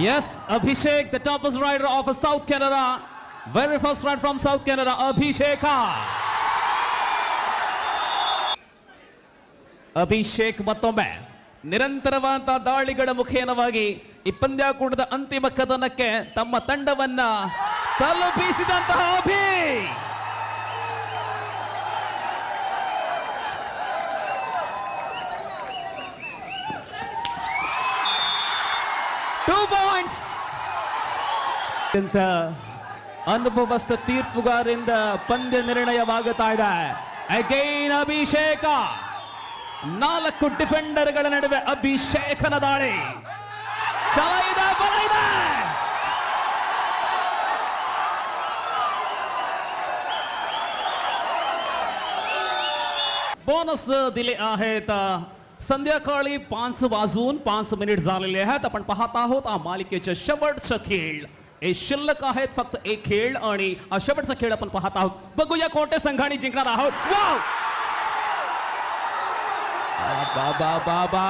Yes, Abhishek, the topest rider of South Canada. Very first ride from South Canada, Abhisheka. Abhishek ಮತ್ತೊಮ್ಮೆ ನಿರಂತರವಾದ ದಾಳಿಗಳ ಮುಖೇನವಾಗಿ ಈ ಪಂದ್ಯಾಕೂಟದ ಅಂತಿಮ ಕದನಕ್ಕೆ ತಮ್ಮ ತಂಡವನ್ನ ತಲುಪಿಸಿದಂತಹ ಅಭಿ ಟೂ ಪಾಯಿಂಟ್ಸ್ ಅನುಭವಸ್ಥ ತೀರ್ಪುಗಾರರಿಂದ ಪಂದ್ಯ ನಿರ್ಣಯವಾಗುತ್ತಾ ಇದೆ. ಅಗೈನ್ ಅಭಿಷೇಕ, 4 ಡಿಫೆಂಡರ್ಗಳ ನಡುವೆ ಅಭಿಷೇಕನ ದಾಳಿ. ಛಲ ಇದೆ, ಬಲ ಇದೆ. बोनस दिले आहेत संध्याकाळी 5 वाजून 5 मिनिट झालेले आहेत. आपण पाहत आहोत मालिकेचे शेवटचा खेळ. हे शिल्लक आहेत फक्त एक खेळ आणि शेवटचा खेळ आपण पाहत आहोत. बघूया कोणत्या संघाने जिंकणार आहोत. वाव, बाबा बाबा